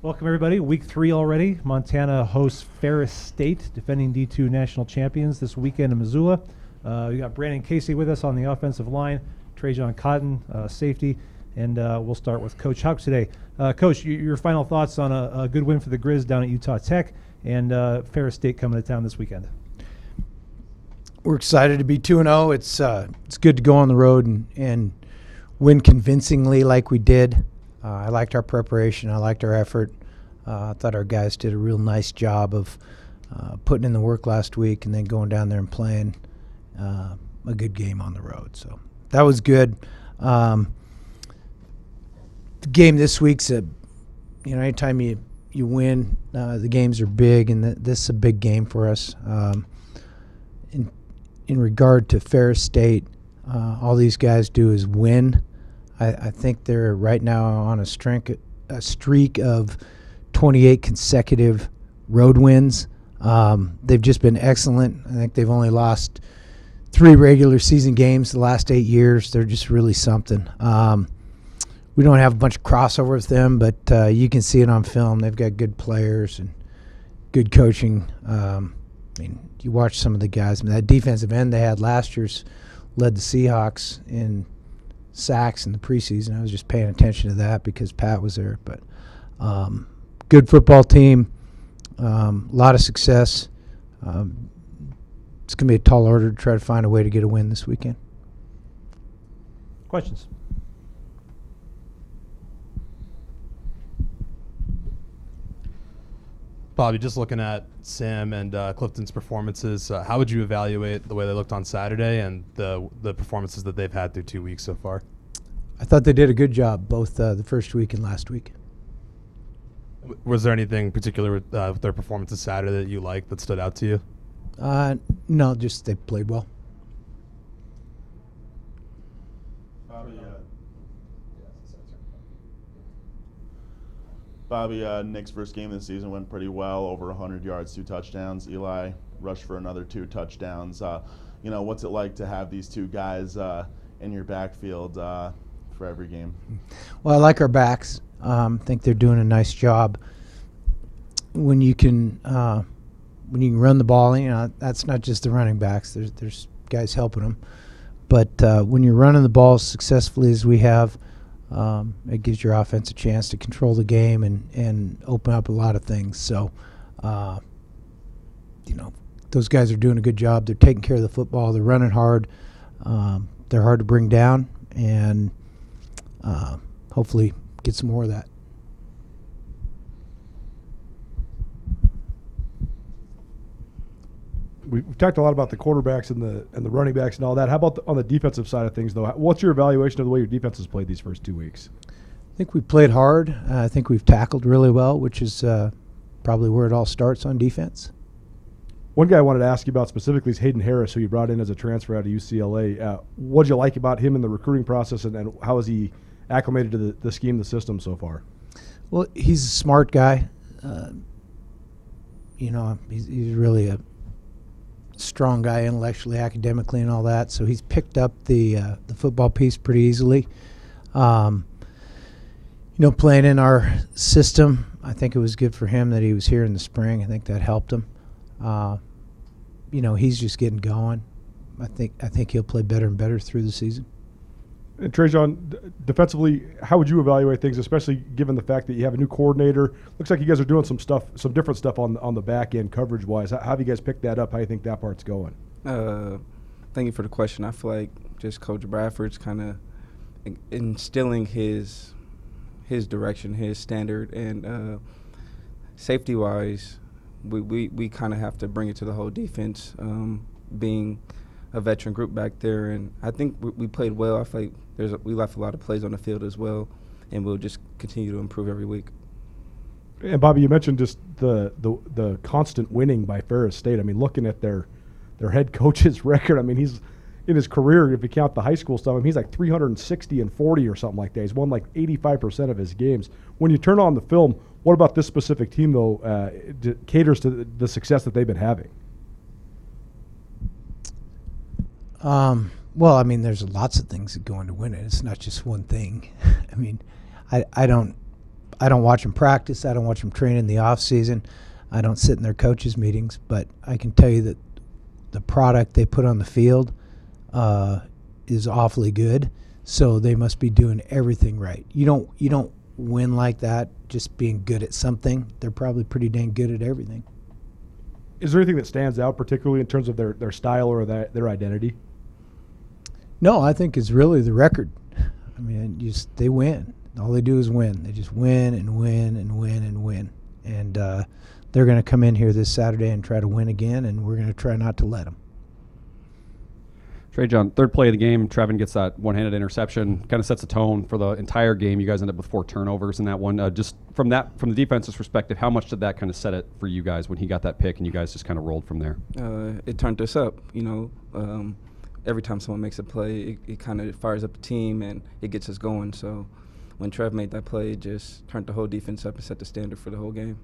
Welcome, everybody. Week 3 already. Montana hosts Ferris State, defending D2 national champions this weekend in Missoula. We got Brandon Casey with us on the offensive line, Trajan Cotton, safety, and we'll start with Coach Houck today. Coach, your final thoughts on a good win for the Griz down at Utah Tech and Ferris State coming to town this weekend. We're excited to be 2-0. It's good to go on the road and win convincingly like we did. I liked our preparation. I liked our effort. I thought our guys did a real nice job of putting in the work last week and then going down there and playing a good game on the road. So that was good. The game this week's anytime you win, the games are big, and this is a big game for us. In regard to Ferris State, all these guys do is win. I think they're right now on a streak of 28 consecutive road wins. They've just been excellent. I think they've only lost 3 regular season games the last 8 years. They're just really something. We don't have a bunch of crossover with them, but you can see it on film. They've got good players and good coaching. You watch some of the guys. That defensive end they had last year's led the Seahawks in sacks in the preseason. I was just paying attention to that because Pat was there. But good football team, a lot of success. It's going to be a tall order to try to find a way to get a win this weekend. Questions? Bobby, just looking at Sam and Clifton's performances, how would you evaluate the way they looked on Saturday and the performances that they've had through 2 weeks so far? I thought they did a good job both the first week and last week. Was there anything particular with their performances Saturday that you liked that stood out to you? No, just they played well. Bobby, Nick's first game of the season went pretty well, over 100 yards, 2 touchdowns. Eli rushed for another 2 touchdowns. What's it like to have these 2 guys in your backfield for every game? Well, I like our backs. I think they're doing a nice job. When you can run the ball, that's not just the running backs. There's guys helping them. But when you're running the ball successfully as we have, it gives your offense a chance to control the game and open up a lot of things. So, those guys are doing a good job. They're taking care of the football. They're running hard. They're hard to bring down, and hopefully get some more of that. We've talked a lot about the quarterbacks and the running backs and all that. How about on the defensive side of things, though? What's your evaluation of the way your defense has played these first 2 weeks? I think we played hard. I think we've tackled really well, which is probably where it all starts on defense. One guy I wanted to ask you about specifically is Hayden Harris, who you brought in as a transfer out of UCLA. What did you like about him in the recruiting process, and how has he acclimated to the scheme, the system so far? Well, he's a smart guy. He's really a strong guy intellectually, academically, and all that. So he's picked up the football piece pretty easily. Playing in our system, I think it was good for him that he was here in the spring. I think that helped him. He's just getting going. I think he'll play better and better through the season. And Trajan, defensively, how would you evaluate things, especially given the fact that you have a new coordinator? Looks like you guys are doing some different stuff on the back end coverage-wise. How have you guys picked that up? How do you think that part's going? Thank you for the question. I feel like just Coach Bradford's kind of instilling his direction, his standard, and safety-wise, we kind of have to bring it to the whole defense, being a veteran group back there, and I think we played well. I feel like we left a lot of plays on the field as well, and we'll just continue to improve every week. And Bobby, you mentioned just the constant winning by Ferris State. I mean, looking at their head coach's record, I mean, he's in his career, if you count the high school stuff, I mean, he's like 360-40 or something like that. He's won like 85% of his games. When you turn on the film, what about this specific team, though, caters to the success that they've been having? Well, I mean, there's lots of things that go into win it. It's not just one thing. I mean, I don't watch them practice. I don't watch them train in the off season. I don't sit in their coaches meetings, but I can tell you that the product they put on the field is awfully good. So they must be doing everything right. You don't win like that just being good at something. They're probably pretty dang good at everything. Is there anything that stands out particularly in terms of their style or their identity? No, I think it's really the record. I mean, they win. All they do is win. They just win and win and win and win. And they're going to come in here this Saturday and try to win again, and we're going to try not to let them. Trey John, third play of the game, Trevin gets that one-handed interception, kind of sets a tone for the entire game. You guys end up with 4 turnovers in that one. Just from the defense's perspective, how much did that kind of set it for you guys when he got that pick and you guys just kind of rolled from there? It turned us up, every time someone makes a play, it kind of fires up the team and it gets us going. So when Trev made that play, it just turned the whole defense up and set the standard for the whole game.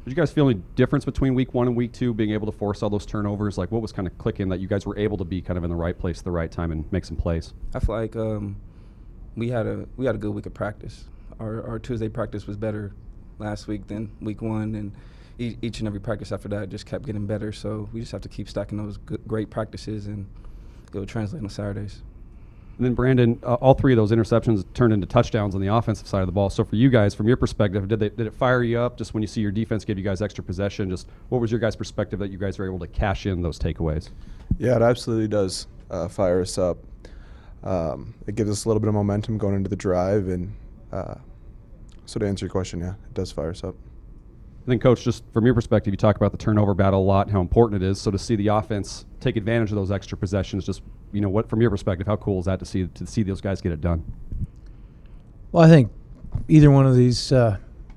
Did you guys feel any difference between week 1 and week 2, being able to force all those turnovers? Like, what was kind of clicking that you guys were able to be kind of in the right place at the right time and make some plays? I feel like we had a good week of practice. Our Tuesday practice was better last week than week 1, and each and every practice after that just kept getting better. So we just have to keep stacking those great practices and go translate on Saturdays. And then, Brandon, all 3 of those interceptions turned into touchdowns on the offensive side of the ball. So for you guys, from your perspective, did it fire you up just when you see your defense give you guys extra possession? Just what was your guys' perspective that you guys were able to cash in those takeaways? Yeah, it absolutely does fire us up. It gives us a little bit of momentum going into the drive. And so to answer your question, yeah, it does fire us up. And then, Coach, just from your perspective, you talk about the turnover battle a lot and how important it is. So to see the offense take advantage of those extra possessions, just what from your perspective, how cool is that to see those guys get it done? Well, I think either one of these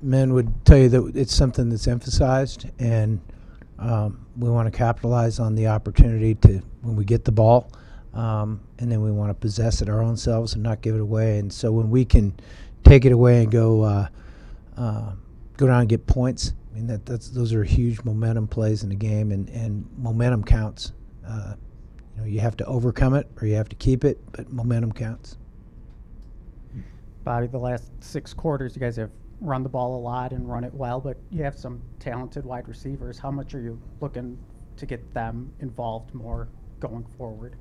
men would tell you that it's something that's emphasized, and we want to capitalize on the opportunity to when we get the ball, and then we want to possess it our own selves and not give it away. And so when we can take it away and go down and get points, I mean those are huge momentum plays in the game, and momentum counts. You have to overcome it or you have to keep it, but momentum counts. Bobby, the last 6 quarters, you guys have run the ball a lot and run it well, but you have some talented wide receivers. How much are you looking to get them involved more going forward?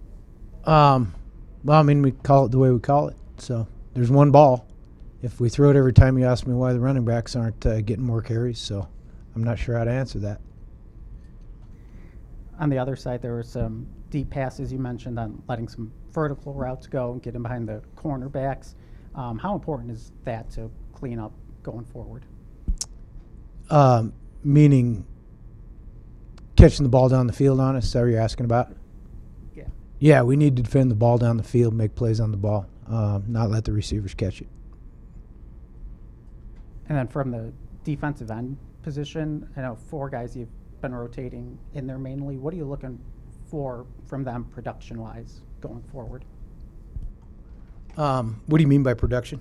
Well, I mean, we call it the way we call it. So there's one ball. If we throw it every time, you ask me why the running backs aren't getting more carries, so I'm not sure how to answer that. On the other side, there were some deep passes you mentioned on letting some vertical routes go and getting behind the cornerbacks. How important is that to clean up going forward? Meaning catching the ball down the field on us, is that what you're asking about? Yeah. Yeah, we need to defend the ball down the field, make plays on the ball, not let the receivers catch it. And then from the defensive end position, I know 4 guys you've been rotating in there mainly. What are you looking for from them production-wise going forward? What do you mean by production?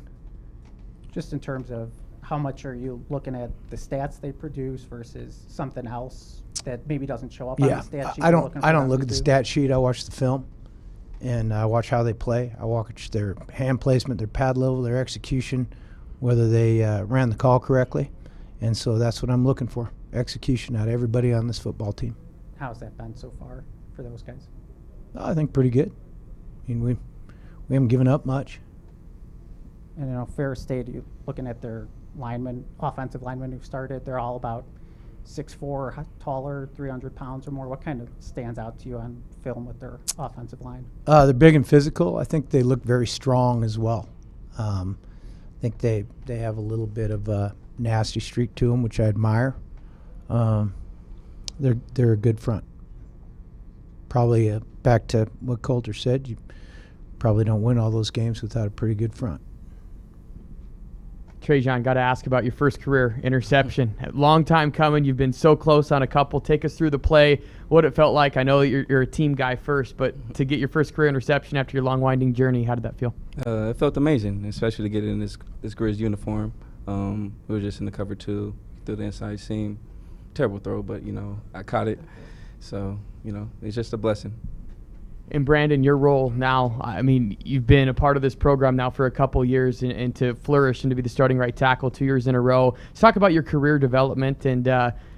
Just in terms of how much are you looking at the stats they produce versus something else that maybe doesn't show up on the stat sheet? I don't look at the stat sheet. I watch the film, and I watch how they play. I watch their hand placement, their pad level, their execution, whether they ran the call correctly. And so that's what I'm looking for, execution out of everybody on this football team. How's that been so far for those guys? I think pretty good. I mean, we haven't given up much. And Ferris State, you looking at their linemen, offensive linemen who've started, they're all about 6'4", taller, 300 pounds or more. What kind of stands out to you on film with their offensive line? They're big and physical. I think they look very strong as well. I think they have a little bit of a nasty streak to them, which I admire. They're a good front. Probably back to what Coulter said, you probably don't win all those games without a pretty good front. Trajan, got to ask about your first career interception. Long time coming. You've been so close on a couple. Take us through the play, what it felt like. I know you're a team guy first, but to get your first career interception after your long, winding journey, how did that feel? It felt amazing, especially to get in this Griz uniform. We were just in the cover 2, through the inside seam. Terrible throw, but, I caught it. So, it's just a blessing. And Brandon, your role now, I mean, you've been a part of this program now for a couple years, and to flourish and to be the starting right tackle 2 years in a row. Let's talk about your career development and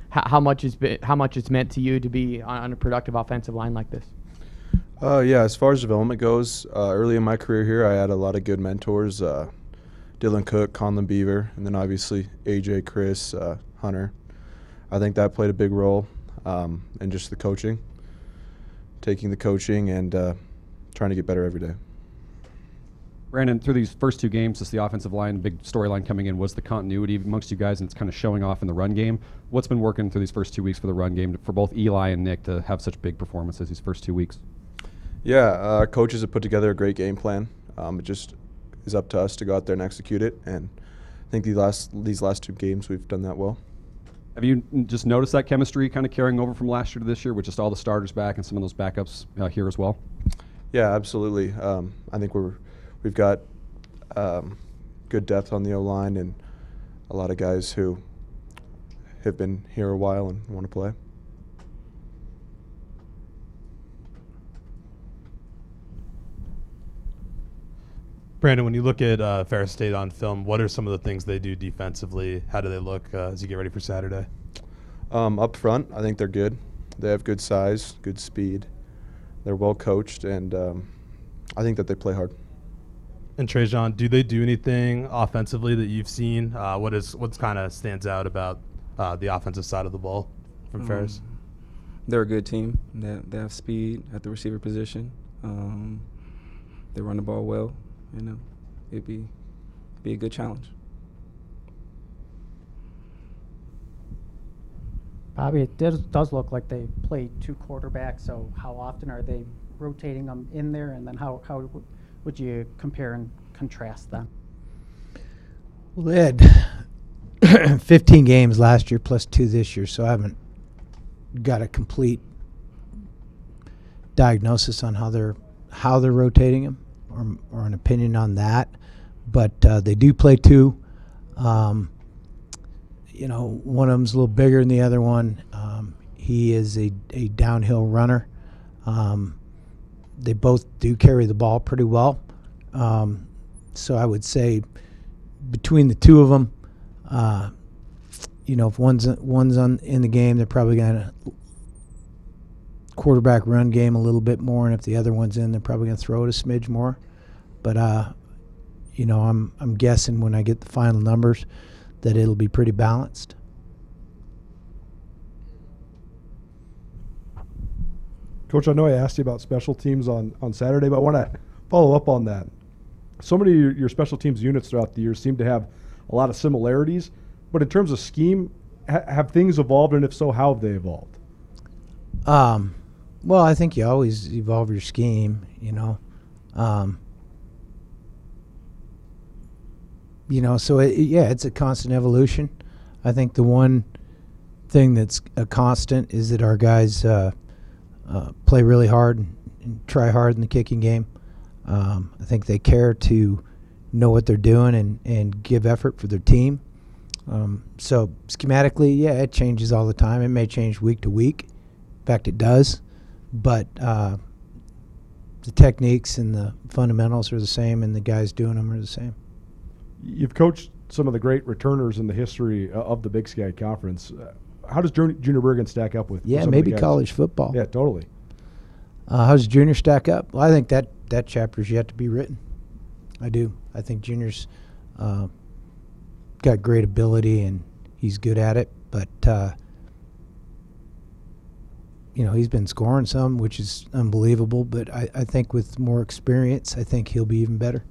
how much it's meant to you to be on a productive offensive line like this. Yeah, as far as development goes, early in my career here, I had a lot of good mentors, Dylan Cook, Conlon Beaver, and then obviously AJ, Chris, Hunter. I think that played a big role in just the coaching, taking the coaching and trying to get better every day. Brandon, through these first 2 games, just the offensive line, big storyline coming in was the continuity amongst you guys, and it's kind of showing off in the run game. What's been working through these first 2 weeks for the run game for both Eli and Nick to have such big performances these first 2 weeks? Yeah, coaches have put together a great game plan. It just is up to us to go out there and execute it, and I think these last 2 games we've done that well. Have you just noticed that chemistry kind of carrying over from last year to this year with just all the starters back and some of those backups here as well? Yeah, absolutely. I think we've got good depth on the O-line and a lot of guys who have been here a while and want to play. Brandon, when you look at Ferris State on film, what are some of the things they do defensively? How do they look as you get ready for Saturday? Up front, I think they're good. They have good size, good speed. They're well coached, and I think that they play hard. And Trajan, do they do anything offensively that you've seen? What's kind of stands out about the offensive side of the ball from Ferris? They're a good team. They have speed at the receiver position. They run the ball well. You know, it'd be a good challenge. Bobby, it does look like they play 2 quarterbacks, so how often are they rotating them in there, and then how would you compare and contrast them? Well, they had 15 games last year plus 2 this year, so I haven't got a complete diagnosis on how they're rotating them or an opinion on that. But they do play 2. You know, one of them's a little bigger than the other one. He is a downhill runner. They both do carry the ball pretty well. So I would say between the 2 of them, you know, if one's in the game, they're probably going to quarterback run game a little bit more, and if the other one's in, they're probably going to throw it a smidge more. But you know, I'm guessing when I get the final numbers that it'll be pretty balanced. Coach, I know I asked you about special teams on Saturday, but I want to follow up on that. So many of your special teams units throughout the year seem to have a lot of similarities, but in terms of scheme, have things evolved, and if so, how have they evolved? Well, I think you always evolve your scheme, you know. You know, so it's a constant evolution. I think the one thing that's a constant is that our guys play really hard and try hard in the kicking game. I think they care to know what they're doing and give effort for their team. So schematically, it changes all the time. It may change week to week. In fact, it does. But the techniques and the fundamentals are the same, and the guys doing them are the same. You've coached some of the great returners in the history of the Big Sky Conference. How does Junior Bergen stack up with some maybe of the guys? college football. Yeah, totally. How does Junior stack up? Well, I think that chapter's yet to be written. I do. I think Junior's got great ability, and he's good at it. But, you know, he's been scoring some, which is unbelievable. But I think with more experience, I think he'll be even better.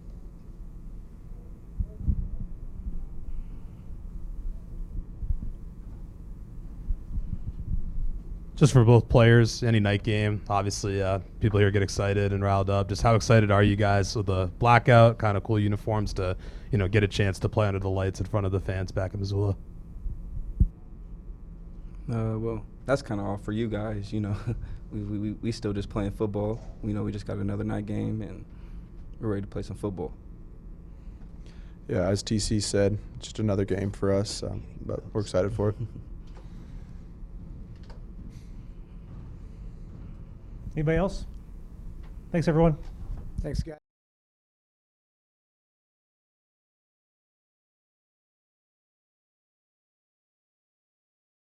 Just for both players, any night game, obviously people here get excited and riled up. Just how excited are you guys with the blackout, kind of cool uniforms to, you know, get a chance to play under the lights in front of the fans back in Missoula? Well, that's kind of all for you guys, you know. we still just playing football. You know, we just got another night game, and we're ready to play some football. Yeah, as TC said, just another game for us, but we're excited for it. Anybody else? Thanks, everyone. Thanks, guys.